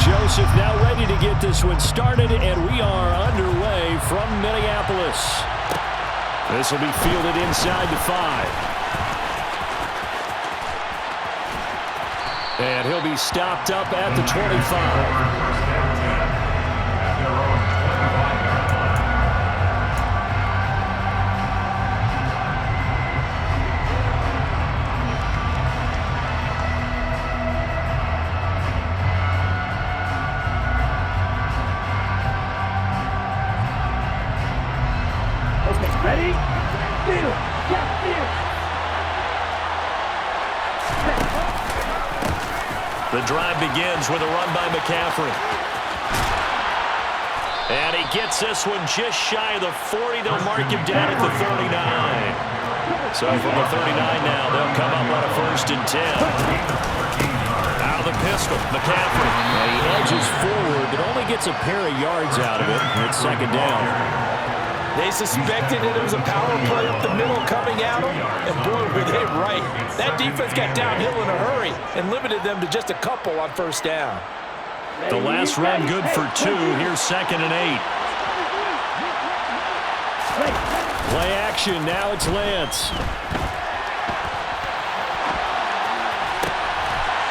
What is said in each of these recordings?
Joseph now ready to get this one started, and we are underway from Minneapolis. This will be fielded inside the 5. And he'll be stopped up at the 25. Ready? Field. Get field. The drive begins with a run by McCaffrey. And he gets this one just shy of the 40. They'll mark him down at the 39. So from the 39 now, they'll come up on a 1st and 10. Out of the pistol, McCaffrey. And he edges forward, but only gets a pair of yards out of it. It's 2nd down. They suspected that it was a power play up the middle coming at them, and boy, were they right. That defense got downhill in a hurry and limited them to just a couple on 1st down. The last run good for 2. Here's 2nd and 8. Play action. Now it's Lance.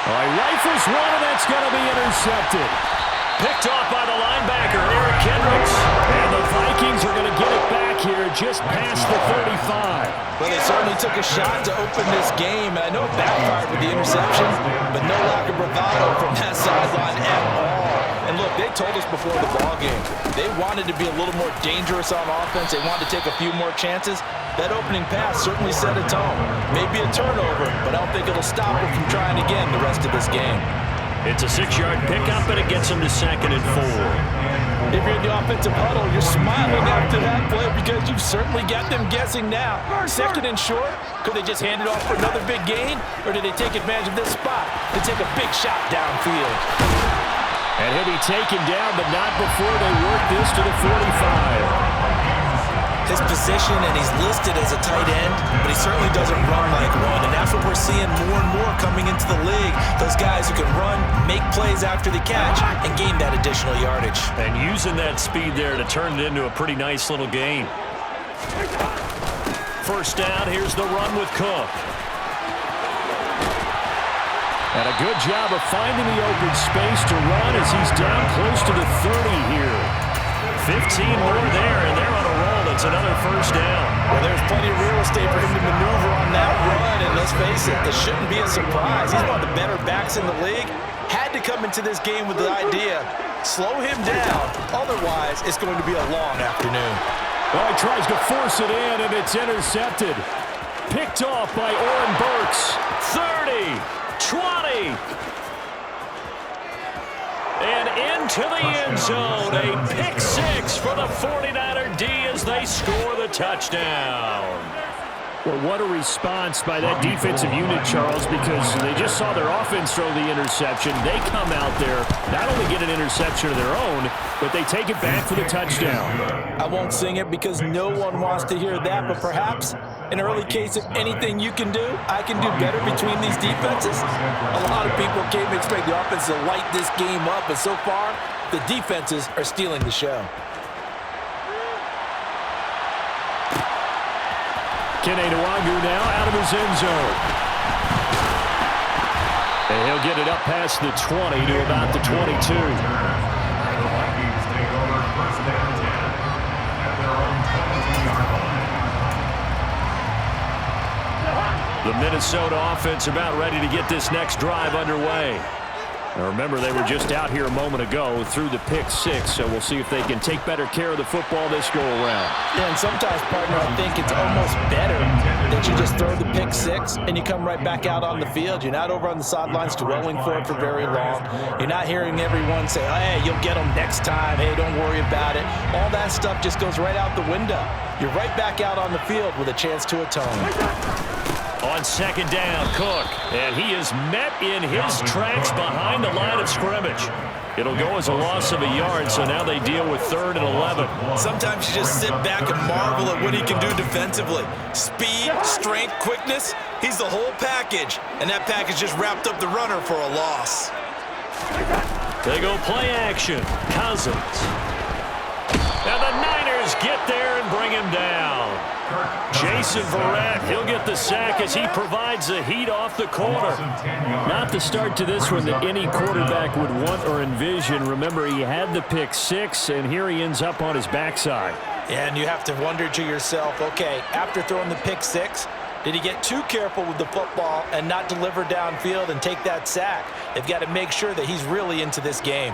He rifles one, and that's going to be intercepted. Picked off by the linebacker, Eric Kendricks. And the Vikings are going to get it back here just past the 35. Well, they certainly took a shot to open this game, and I know it backfired with the interception, but no lack of bravado from that sideline at all. And look, they told us before the ballgame, they wanted to be a little more dangerous on offense. They wanted to take a few more chances. That opening pass certainly set a tone. Maybe a turnover, but I don't think it'll stop them from trying again the rest of this game. It's a 6-yard pickup, and it gets them to 2nd and 4. If you're in the offensive huddle, you're smiling after that play because you've certainly got them guessing now. 2nd and short, could they just hand it off for another big gain, or did they take advantage of this spot to take a big shot downfield? And he'll be taken down, but not before they work this to the 45. His position, and he's listed as a tight end, but he certainly doesn't run like one, and that's what we're seeing more and more coming into the league. Those guys who can run, make plays after the catch, and gain that additional yardage. And using that speed there to turn it into a pretty nice little gain. 1st down, here's the run with Cook. And a good job of finding the open space to run as he's down close to the 30 here. 15 more there, and they're on a roll. It's another 1st down. Well, there's plenty of real estate for him to maneuver on that run, and let's face it, this shouldn't be a surprise. He's one of the better backs in the league. Had to come into this game with the idea, slow him down, otherwise it's going to be a long afternoon. Well, he tries to force it in, and it's intercepted. Picked off by Oren Burks. 30, 20. And into the end zone, a pick 6 for the 49er D as they score the touchdown. Well, what a response by that defensive unit, Charles, because they just saw their offense throw the interception. They come out there, not only get an interception of their own, but they take it back for the touchdown. I won't sing it because no one wants to hear that, but perhaps an early case of anything you can do, I can do better between these defenses. A lot of people came to expect the offense to light this game up, but so far, the defenses are stealing the show. Anotha One now out of his end zone. And he'll get it up past the 20 to about the 22. The Minnesota offense about ready to get this next drive underway. Now remember, they were just out here a moment ago through the pick 6, so we'll see if they can take better care of the football this go-around. Yeah, and sometimes, partner, I think it's almost better that you just throw the pick 6 and you come right back out on the field. You're not over on the sidelines dwelling for it for very long. You're not hearing everyone say, hey, you'll get them next time. Hey, don't worry about it. All that stuff just goes right out the window. You're right back out on the field with a chance to atone. On 2nd down, Cook, and he is met in his tracks behind the line of scrimmage. It'll go as a loss of a yard, so now they deal with 3rd and 11. Sometimes you just sit back and marvel at what he can do defensively. Speed, strength, quickness, he's the whole package, and that package just wrapped up the runner for a loss. They go play action. Cousins. And the Niners get there and bring him down. Jason Verrett, he'll get the sack as he provides the heat off the corner. Not the start to this one that any quarterback would want or envision. Remember, he had the pick six, and here he ends up on his backside. And you have to wonder to yourself, okay, after throwing the pick six, did he get too careful with the football and not deliver downfield and take that sack? They've got to make sure that he's really into this game.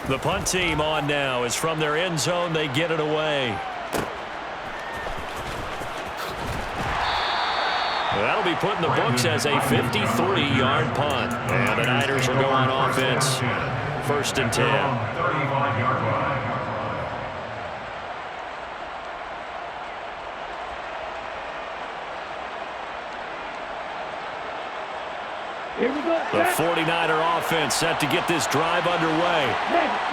The punt team on now is from their end zone. They get it away. That'll be put in the books as a 53-yard punt. And the Niners will go on offense. 1st and 10. The 49er offense set to get this drive underway.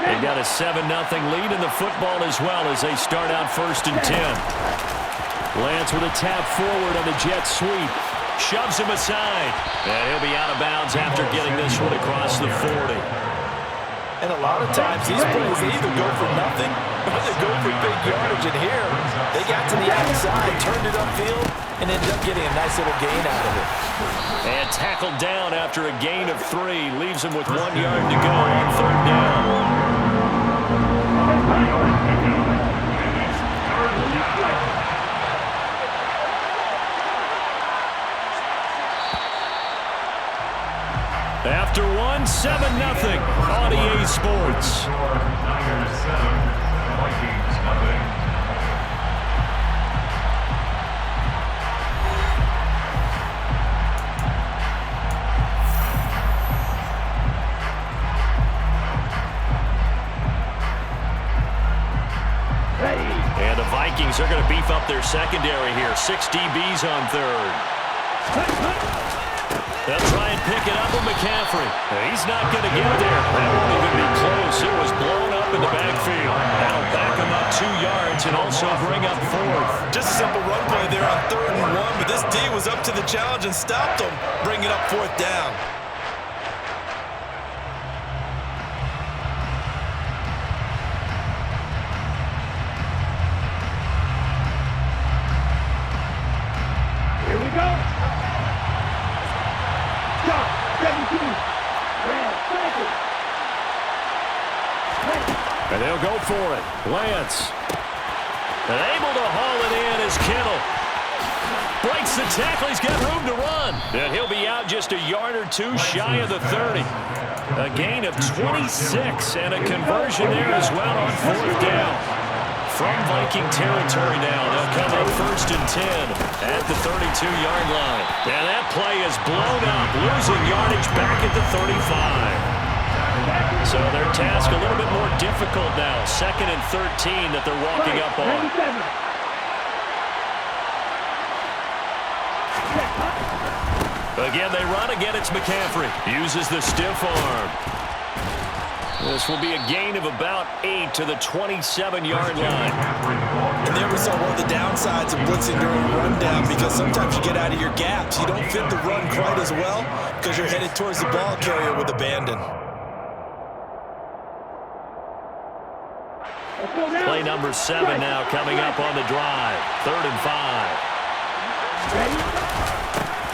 They've got a 7-0 lead in the football as well as they start out 1st and 10. Lance with a tap forward on the jet sweep. Shoves him aside. And he'll be out of bounds after getting this one across the 40. And a lot of times these plays, they either go for nothing or they go for big yardage. And here, they got to the outside, turned it upfield, and ended up getting a nice little gain out of it. And tackled down after a gain of 3. Leaves him with 1 yard to go on 3rd down. After one, 7-0 on EA Sports. Niners 7, Vikings nothing. And the Vikings are going to beef up their secondary here. 6 DBs on 3rd. They'll try and pick it up with McCaffrey. He's not going to get there. That won't even be close. It was blown up in the backfield. That'll back him up 2 yards and also bring up 4th. Just a simple run play there on 3rd and 1, but this D was up to the challenge and stopped him, bringing up 4th down. Here we go. And they'll go for it. Lance. And able to haul it in is Kittle. Breaks the tackle. He's got room to run. And he'll be out just a yard or 2 shy of the 30. A gain of 26 and a conversion there as well on 4th down. From Viking territory now, they'll come up 1st and 10 at the 32-yard line. And that play is blown up, losing yardage back at the 35. So their task a little bit more difficult now. 2nd and 13 that they're walking up on. Again, they run. Again, it's McCaffrey. Uses the stiff arm. This will be a gain of about 8 to the 27-yard line. And there we saw one of the downsides of blitzing during a rundown, because sometimes you get out of your gaps. You don't fit the run quite as well because you're headed towards the ball carrier with abandon. Play number 7 now coming up on the drive. 3rd and 5.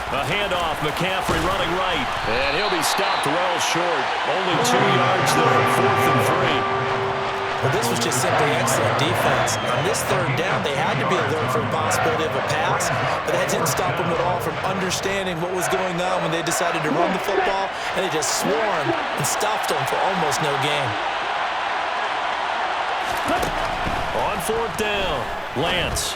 A handoff, McCaffrey running right. And he'll be stopped well short. Only 2 yards there, 4th and 3. Well, this was just simply excellent defense. On this 3rd down, they had to be alert for the possibility of a pass, but that didn't stop them at all from understanding what was going on when they decided to run the football, and they just swarmed and stopped them for almost no gain. On 4th down, Lance.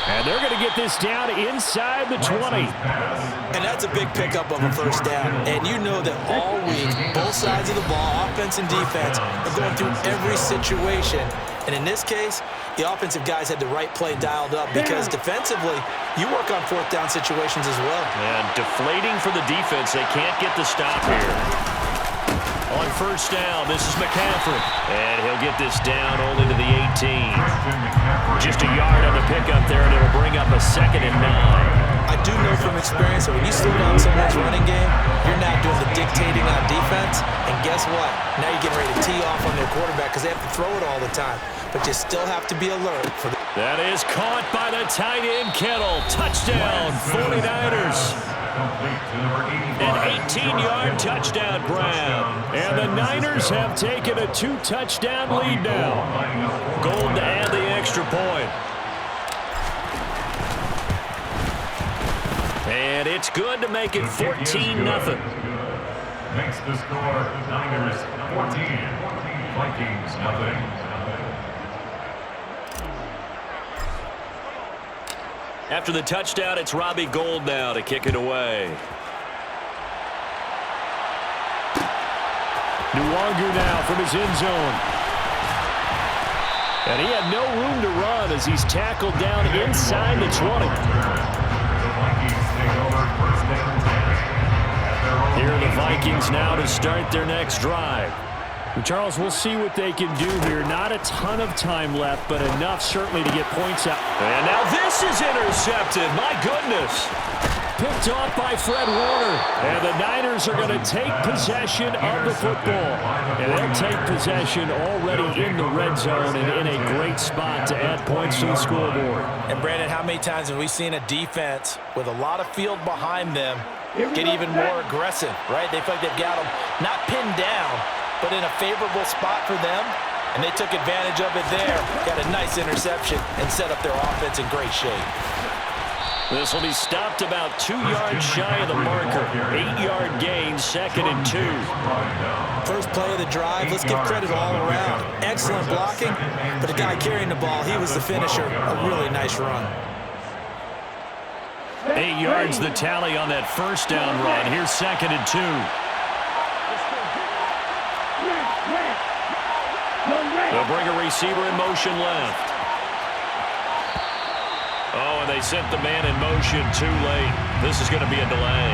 And they're going to get this down inside the 20. And that's a big pickup of a 1st down. And you know that all week, both sides of the ball, offense and defense, are going through every situation. And in this case, the offensive guys had the right play dialed up, because defensively, you work on 4th down situations as well. And deflating for the defense. They can't get the stop here. On 1st down, this is McCaffrey. And he'll get this down only to the 18. Just a yard on the pickup there, and it'll bring up a 2nd and 9. I do know from experience that when you slow down someone's running game, you're now doing the dictating on defense. And guess what? Now you're getting ready to tee off on their quarterback because they have to throw it all the time. But you still have to be alert for the... That is caught by the tight end, Kittle. Touchdown, 49ers. An 18-yard touchdown grab. And the Niners have taken a 2-touchdown lead now. Gold to add the extra point. And it's good to make it 14-0. Makes the score Niners 14, Vikings nothing. After the touchdown, it's Robbie Gould now to kick it away. Nwangu now from his end zone. And he had no room to run as he's tackled down inside the 20. Here are the Vikings now to start their next drive. Charles, we'll see what they can do here. Not a ton of time left, but enough certainly to get points out. And now this is intercepted. My goodness. Picked off by Fred Warner. And the Niners are going to take possession of the football. And they'll take possession already in the red zone and in a great spot to add points to the scoreboard. And Brandon, how many times have we seen a defense with a lot of field behind them get even more aggressive, right? They feel like they've got them not pinned down, but in a favorable spot for them, and they took advantage of it there. Got a nice interception and set up their offense in great shape. This will be stopped about 2 yards shy of the marker. 8-yard gain, 2nd and 2. First play of the drive, let's give credit all around. Excellent blocking, but the guy carrying the ball, he was the finisher. A really nice run. 8 yards the tally on that first down run. Here's 2nd and 2. They'll bring a receiver in motion left. Oh, and they sent the man in motion too late. This is going to be a delay.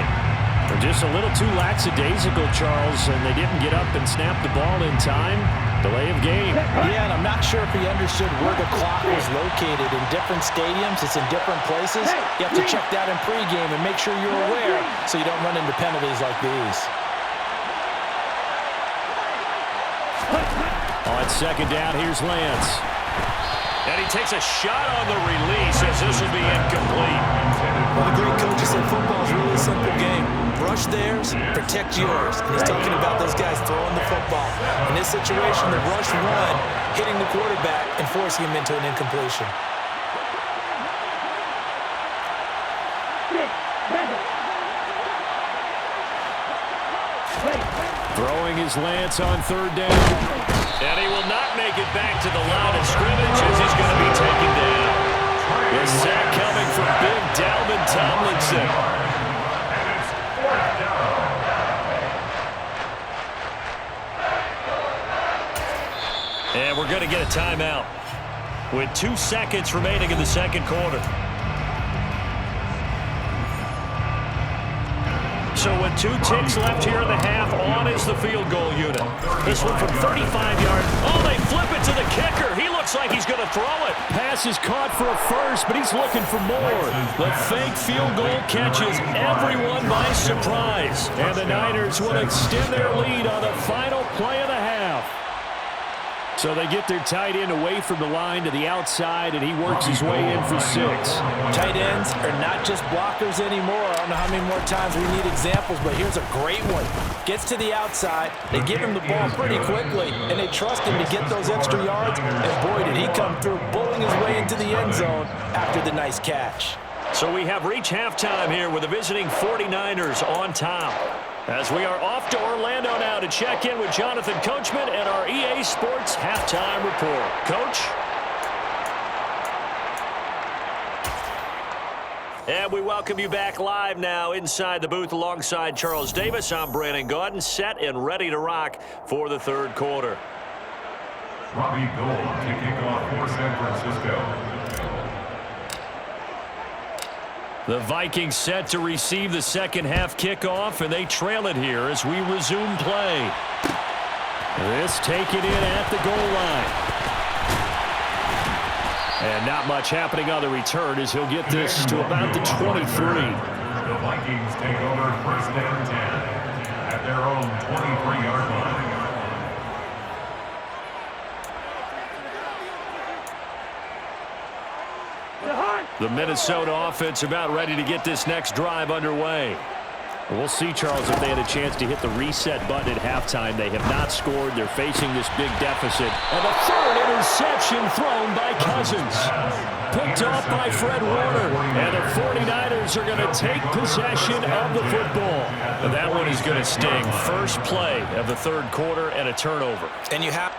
They're just a little too lackadaisical, Charles, and they didn't get up and snap the ball in time. Delay of game. Yeah, and I'm not sure if he understood where the clock was located. In different stadiums, it's in different places. You have to check that in pregame and make sure you're aware so you don't run into penalties like these. On 2nd down, here's Lance. And he takes a shot on the release as this will be incomplete. Well, the great coach said football is a really simple game. Rush theirs, protect yours. And he's talking about those guys throwing the football. In this situation, the rush one, hitting the quarterback and forcing him into an incompletion. Throwing his Lance on 3rd down. And he will not make it back to the line of scrimmage as he's going to be taken down. The sack coming from big Dalvin Tomlinson. And we're going to get a timeout with 2 seconds remaining in the 2nd quarter. So with 2 ticks left here in the half, on is the field goal unit. This one from 35 yards. Oh, they flip it to the kicker. He looks like he's going to throw it. Pass is caught for a first, but he's looking for more. The fake field goal catches everyone by surprise. And the Niners will extend their lead on the final play of the half. So they get their tight end away from the line to the outside, and he works his way in for 6. Tight ends are not just blockers anymore. I don't know how many more times we need examples, but here's a great one. Gets to the outside, they give him the ball pretty quickly, and they trust him to get those extra yards, and boy, did he come through, bowling his way into the end zone after the nice catch. So we have reached halftime here with the visiting 49ers on top. As we are off to Orlando now to check in with Jonathan Coachman and our EA Sports Halftime Report. Coach? And we welcome you back live now inside the booth alongside Charles Davis. I'm Brandon Gaudin, set and ready to rock for the 3rd quarter. Robbie Gould kicking off for San Francisco. The Vikings set to receive the 2nd half kickoff, and they trail it here as we resume play. This taken in at the goal line. And not much happening on the return as he'll get this to about the 23. The Vikings take over first and 10 at their own 23-yard line. The Minnesota offense about ready to get this next drive underway. We'll see, Charles, if they had a chance to hit the reset button at halftime. They have not scored. They're facing this big deficit. And the third interception thrown by Cousins. Picked off by Fred Warner. And the 49ers are going to take possession of the football. And that one is going to sting. First play of the third quarter and a turnover. And you have